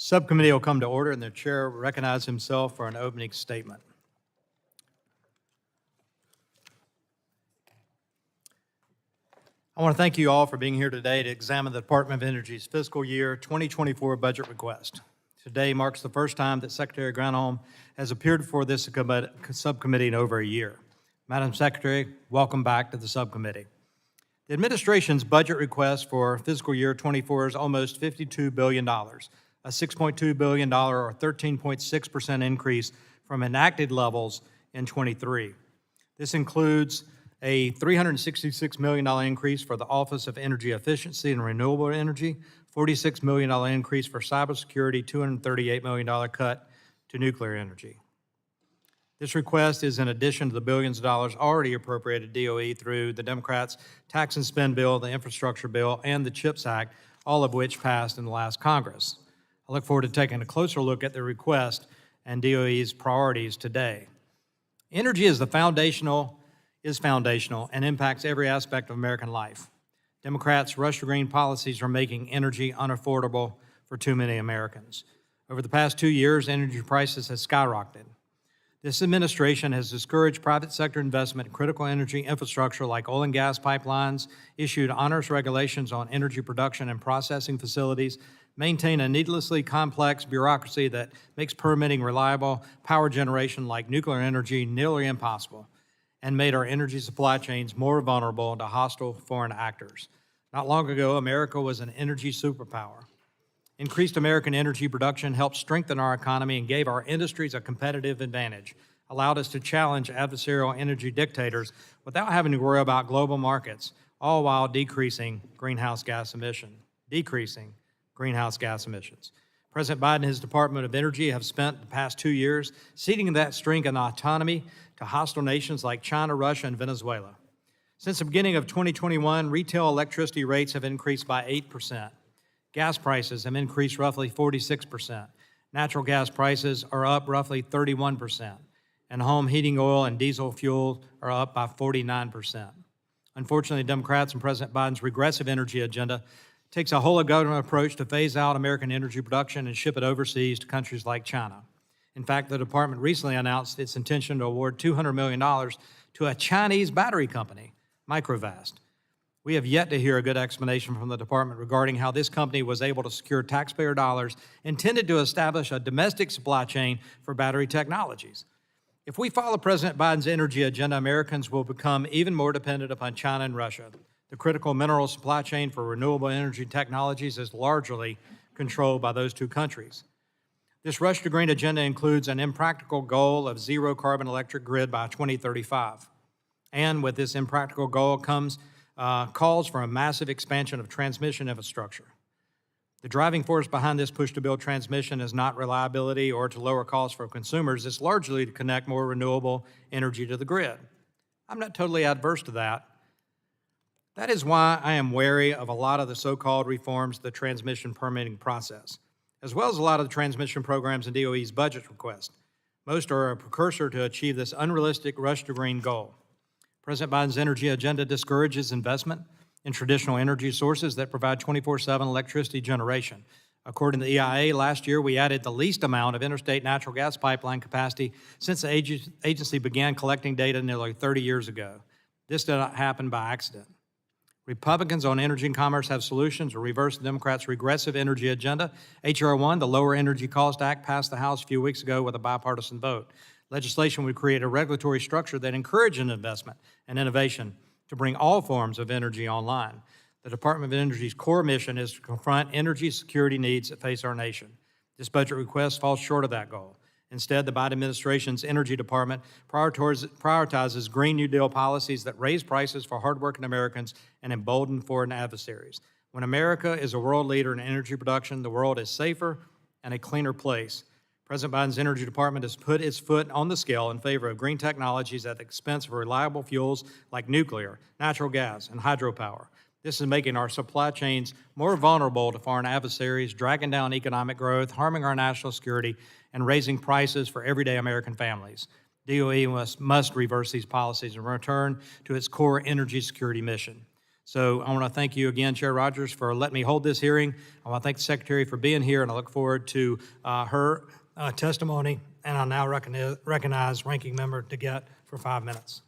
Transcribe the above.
Subcommittee will come to order, and the chair will recognize himself for an opening statement. I want to thank you all for being here today to examine the Department of Energy's fiscal year 2024 budget request. Today marks the first time that Secretary Granholm has appeared before this subcommittee in over a year. Madam Secretary, welcome back to the subcommittee. The administration's budget request for fiscal year 24 is almost $52 billion, a $6.2 billion or 13.6% increase from enacted levels in 23. This includes a $366 million increase for the Office of Energy Efficiency and Renewable Energy, $46 million increase for cybersecurity, $238 million cut to nuclear energy. This request is in addition to the billions of dollars already appropriated DOE through the Democrats' tax and spend bill, the infrastructure bill, and the CHIPS Act, all of which passed in the last Congress. I look forward to taking a closer look at the request and DOE's priorities today. Energy is foundational and impacts every aspect of American life. Democrats' rush to green policies are making energy unaffordable for too many Americans. Over the past 2 years, energy prices have skyrocketed. This administration has discouraged private sector investment in critical energy infrastructure like oil and gas pipelines, issued onerous regulations on energy production and processing facilities, maintained a needlessly complex bureaucracy that makes permitting reliable power generation like nuclear energy nearly impossible, and made our energy supply chains more vulnerable to hostile foreign actors. Not long ago, America was an energy superpower. Increased American energy production helped strengthen our economy and gave our industries a competitive advantage, allowed us to challenge adversarial energy dictators without having to worry about global markets, all while decreasing greenhouse gas emissions. President Biden and his Department of Energy have spent the past 2 years ceding that strength and autonomy to hostile nations like China, Russia, and Venezuela. Since the beginning of 2021, retail electricity rates have increased by 8%. Gas prices have increased roughly 46%. Natural gas prices are up roughly 31%. And home heating oil and diesel fuel are up by 49%. Unfortunately, Democrats and President Biden's regressive energy agenda takes a whole-of-government approach to phase out American energy production and ship it overseas to countries like China. In fact, the department recently announced its intention to award $200 million to a Chinese battery company, Microvast. We have yet to hear a good explanation from the department regarding how this company was able to secure taxpayer dollars intended to establish a domestic supply chain for battery technologies. If we follow President Biden's energy agenda, Americans will become even more dependent upon China and Russia. The critical mineral supply chain for renewable energy technologies is largely controlled by those two countries. This rush to green agenda includes an impractical goal of zero carbon electric grid by 2035. And with this impractical goal comes calls for a massive expansion of transmission infrastructure. The driving force behind this push to build transmission is not reliability or to lower costs for consumers. It's largely to connect more renewable energy to the grid. I'm not totally adverse to that. That is why I am wary of a lot of the so-called reforms to the transmission permitting process, as well as a lot of the transmission programs in DOE's budget request. Most are a precursor to achieve this unrealistic rush to green goal. President Biden's energy agenda discourages investment in traditional energy sources that provide 24/7 electricity generation. According to the EIA, last year we added the least amount of interstate natural gas pipeline capacity since the agency began collecting data nearly 30 years ago. This did not happen by accident. Republicans on energy and commerce have solutions to reverse the Democrats' regressive energy agenda. H.R. 1, the Lower Energy Cost Act, passed the House a few weeks ago with a bipartisan vote. Legislation would create a regulatory structure that encourages investment and innovation to bring all forms of energy online. The Department of Energy's core mission is to confront energy security needs that face our nation. This budget request falls short of that goal. Instead, the Biden administration's Energy Department prioritizes Green New Deal policies that raise prices for hardworking Americans and embolden foreign adversaries. When America is a world leader in energy production, the world is safer and a cleaner place. President Biden's Energy Department has put its foot on the scale in favor of green technologies at the expense of reliable fuels like nuclear, natural gas, and hydropower. This is making our supply chains more vulnerable to foreign adversaries, dragging down economic growth, harming our national security, and raising prices for everyday American families. DOE must reverse these policies and return to its core energy security mission. So I want to thank you again, Chair Rodgers, for letting me hold this hearing. I want to thank the Secretary for being here, and I look forward to her testimony. And I now recognize Ranking Member DeGette for 5 minutes.